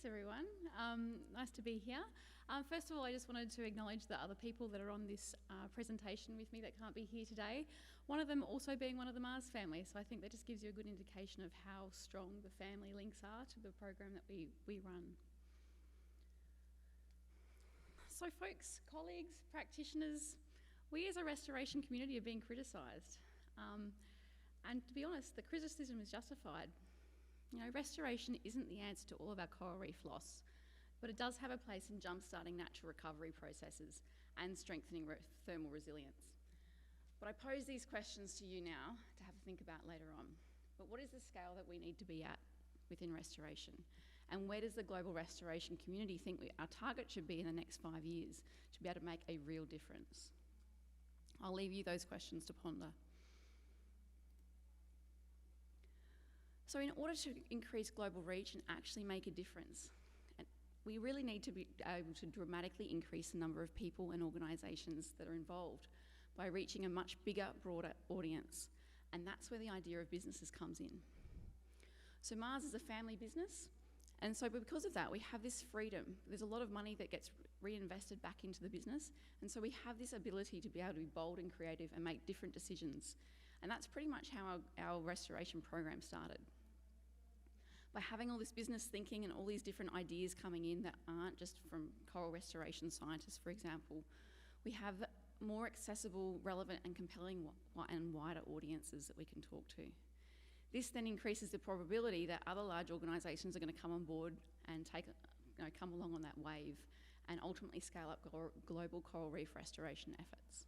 Thanks everyone. Nice to be here. First of all, I just wanted to acknowledge the other people that are on this presentation with me that can't be here today. One of them also being one of the Mars family, so I think that just gives you a good indication of how strong the family links are to the program that we run. So folks, colleagues, practitioners, we as a restoration community are being criticised. And to be honest, the criticism is justified. You know, restoration isn't the answer to all of our coral reef loss, but it does have a place in jump-starting natural recovery processes and strengthening thermal resilience. But I pose these questions to you now to have a think about later on. But what is the scale that we need to be at within restoration? And where does the global restoration community think our target should be in the next 5 years to be able to make a real difference? I'll leave you those questions to ponder. So in order to increase global reach and actually make a difference, we really need to be able to dramatically increase the number of people and organisations that are involved by reaching a much bigger, broader audience. And that's where the idea of businesses comes in. So Mars is a family business, and so because of that, we have this freedom. There's a lot of money that gets reinvested back into the business, and so we have this ability to be able to be bold and creative and make different decisions. And that's pretty much how our restoration program started. By having all this business thinking and all these different ideas coming in that aren't just from coral restoration scientists, for example, we have more accessible, relevant and compelling and wider audiences that we can talk to. This then increases the probability that other large organisations are going to come on board and come along on that wave and ultimately scale up global coral reef restoration efforts.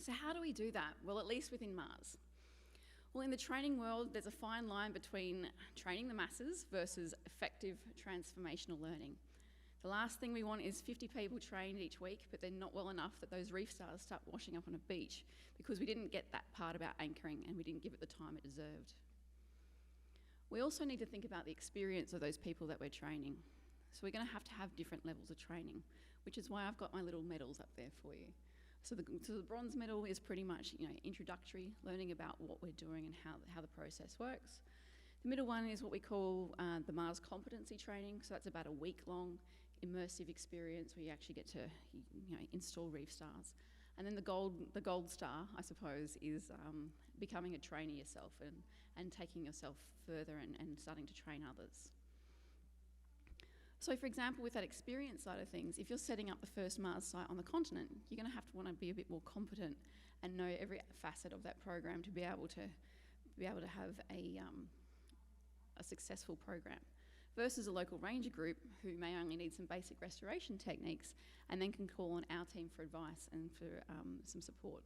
So how do we do that? Well, at least within Mars. Well, in the training world, there's a fine line between training the masses versus effective transformational learning. The last thing we want is 50 people trained each week, but they're not well enough that those reef stars start washing up on a beach because we didn't get that part about anchoring and we didn't give it the time it deserved. We also need to think about the experience of those people that we're training. So we're going to have different levels of training, which is why I've got my little medals up there for you. So the bronze medal is pretty much, introductory, learning about what we're doing and how the process works. The middle one is what we call the Mars Competency training. So that's about a week-long immersive experience where you actually get to, install reef stars. And then the gold star, I suppose, is becoming a trainer yourself and taking yourself further and starting to train others. So for example, with that experience side of things, if you're setting up the first Mars site on the continent, you're going to have to want to be a bit more competent and know every facet of that program to be able to have a successful program. Versus a local ranger group who may only need some basic restoration techniques and then can call on our team for advice and for some support.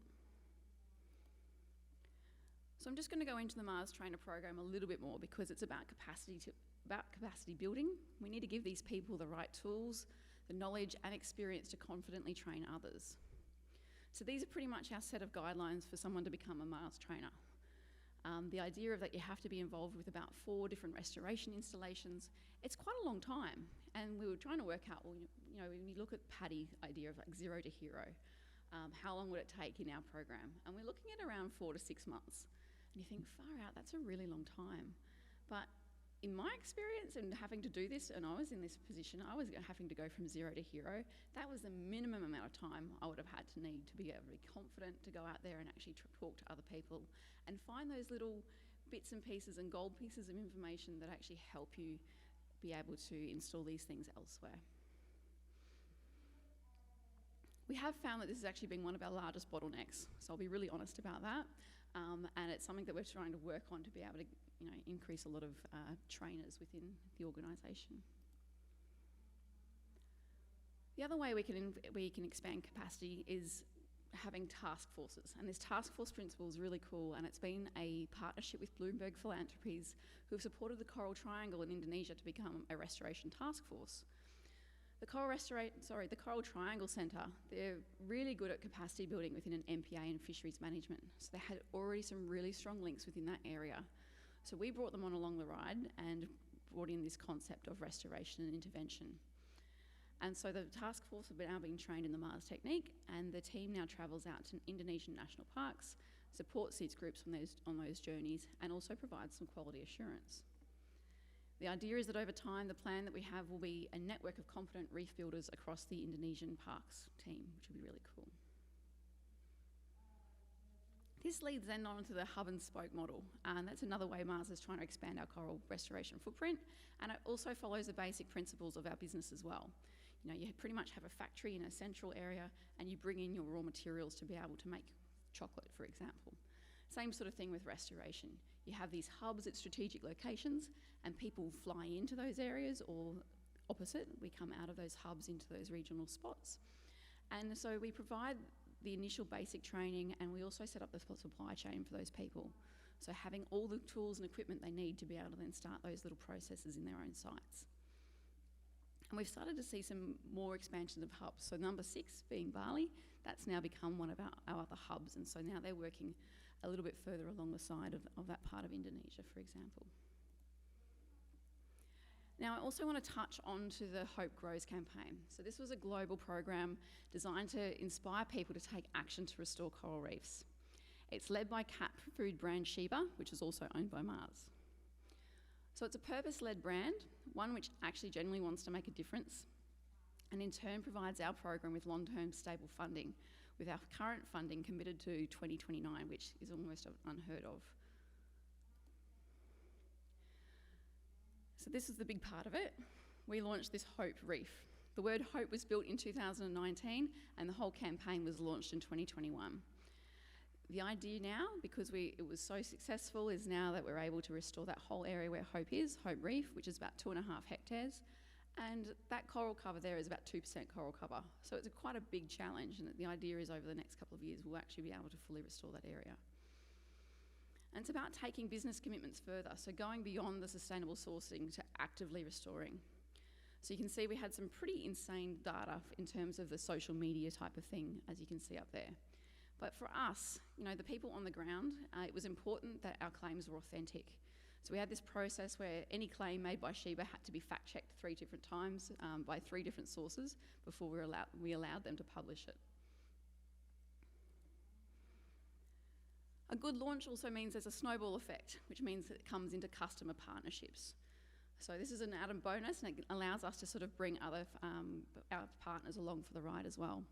So I'm just going to go into the Mars Trainer program a little bit more because it's about capacity building. We need to give these people the right tools, the knowledge and experience to confidently train others. So these are pretty much our set of guidelines for someone to become a Mars trainer. The idea of that you have to be involved with about 4 different restoration installations, it's quite a long time. And we were trying to work out, when you look at Paddy's idea of like 0 to hero, how long would it take in our program? And we're looking at around 4 to 6 months. And you think, far out, that's a really long time. But in my experience and having to do this, and I was in this position, I was having to go from 0 to hero. That was the minimum amount of time I would have had to need to be able to be confident to go out there and actually talk to other people and find those little bits and pieces and gold pieces of information that actually help you be able to install these things elsewhere. We have found that this has actually been one of our largest bottlenecks, so I'll be really honest about that. And it's something that we're trying to work on to be able to increase a lot of trainers within the organisation. The other way we can expand capacity is having task forces, and this task force principle is really cool, and it's been a partnership with Bloomberg Philanthropies who have supported the Coral Triangle in Indonesia to become a restoration task force. The Coral Triangle Centre, they're really good at capacity building within an MPA and fisheries management. So they had already some really strong links within that area. So we brought them on along the ride and brought in this concept of restoration and intervention. And so the task force have now been trained in the Mars technique, and the team now travels out to Indonesian national parks, supports these groups on those journeys, and also provides some quality assurance. The idea is that over time, the plan that we have will be a network of competent reef builders across the Indonesian parks team, which will be really cool. This leads then on to the hub and spoke model, and that's another way Mars is trying to expand our coral restoration footprint, and it also follows the basic principles of our business as well. You know, you pretty much have a factory in a central area, and you bring in your raw materials to be able to make chocolate, for example. Same sort of thing with restoration. You have these hubs at strategic locations, and people fly into those areas, or opposite, we come out of those hubs into those regional spots. And so we provide the initial basic training, and we also set up the supply chain for those people. So having all the tools and equipment they need to be able to then start those little processes in their own sites. And we've started to see some more expansions of hubs. So number 6 being Bali, that's now become one of our other hubs, and so now they're working a little bit further along the side of that part of Indonesia, for example. Now, I also want to touch on to the Hope Grows campaign. So this was a global program designed to inspire people to take action to restore coral reefs. It's led by cat food brand Sheba, which is also owned by Mars. So it's a purpose-led brand, one which actually genuinely wants to make a difference, and in turn provides our program with long-term stable funding, with our current funding committed to 2029, which is almost unheard of. So this is the big part of it. We launched this Hope Reef. The word hope was built in 2019, and the whole campaign was launched in 2021. The idea now, because it was so successful, is now that we're able to restore that whole area where Hope is, Hope Reef, which is about 2.5 hectares, and that coral cover there is about 2% coral cover. So it's quite a big challenge, and the idea is over the next couple of years we'll actually be able to fully restore that area. And it's about taking business commitments further, so going beyond the sustainable sourcing to actively restoring. So you can see we had some pretty insane data in terms of the social media type of thing, as you can see up there. But for us, you know, the people on the ground, it was important that our claims were authentic. So we had this process where any claim made by Sheba had to be fact-checked 3 different times by 3 different sources before we allowed them to publish it. A good launch also means there's a snowball effect, which means that it comes into customer partnerships. So this is an added bonus, and it allows us to sort of bring other our partners along for the ride as well.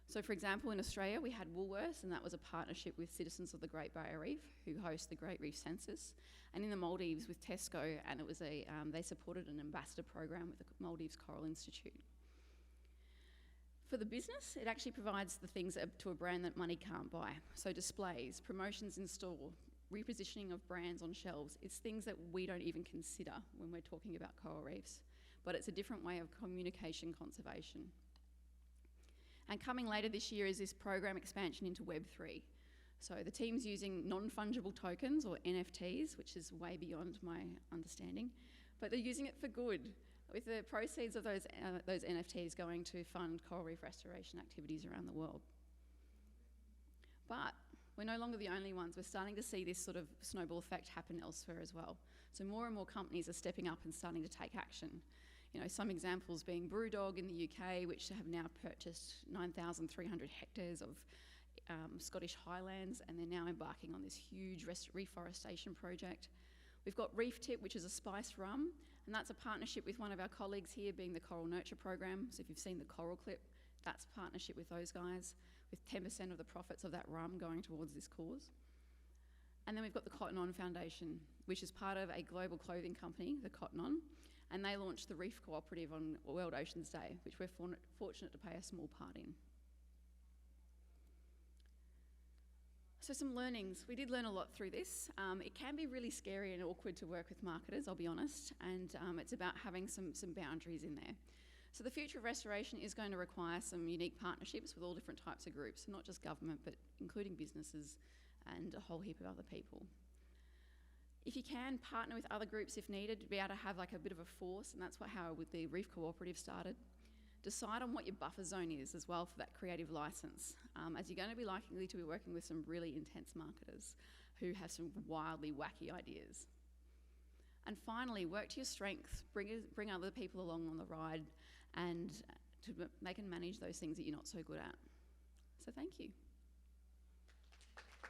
So for example, in Australia, we had Woolworths, and that was a partnership with Citizens of the Great Barrier Reef, who host the Great Reef Census. And in the Maldives with Tesco, and it was they supported an ambassador program with the Maldives Coral Institute. For the business, it actually provides the things to a brand that money can't buy. So displays, promotions in store, repositioning of brands on shelves. It's things that we don't even consider when we're talking about coral reefs, but it's a different way of communication conservation. And coming later this year is this program expansion into Web3. So the team's using non-fungible tokens, or NFTs, which is way beyond my understanding, but they're using it for good, with the proceeds of those NFTs going to fund coral reef restoration activities around the world. But we're no longer the only ones. We're starting to see this sort of snowball effect happen elsewhere as well. So more and more companies are stepping up and starting to take action. You know, some examples being Brewdog in the UK, which have now purchased 9,300 hectares of Scottish highlands, and they're now embarking on this huge reforestation project. We've got Reef Tip, which is a spiced rum, and that's a partnership with one of our colleagues here, being the Coral Nurture program. So if you've seen the Coral Clip, that's a partnership with those guys, with 10% of the profits of that rum going towards this cause. And then we've got the Cotton On Foundation, which is part of a global clothing company, the Cotton On, and they launched the Reef Cooperative on World Oceans Day, which we're fortunate to play a small part in. So some learnings. We did learn a lot through this. It can be really scary and awkward to work with marketers, I'll be honest, and it's about having some boundaries in there. So the future of restoration is going to require some unique partnerships with all different types of groups, not just government, but including businesses and a whole heap of other people. If you can, partner with other groups if needed to be able to have like a bit of a force, and that's how with the Reef Cooperative started. Decide on what your buffer zone is as well for that creative license, as you're going to be likely to be working with some really intense marketers who have some wildly wacky ideas. And finally, work to your strengths, bring other people along on the ride, and to make and manage those things that you're not so good at. So thank you.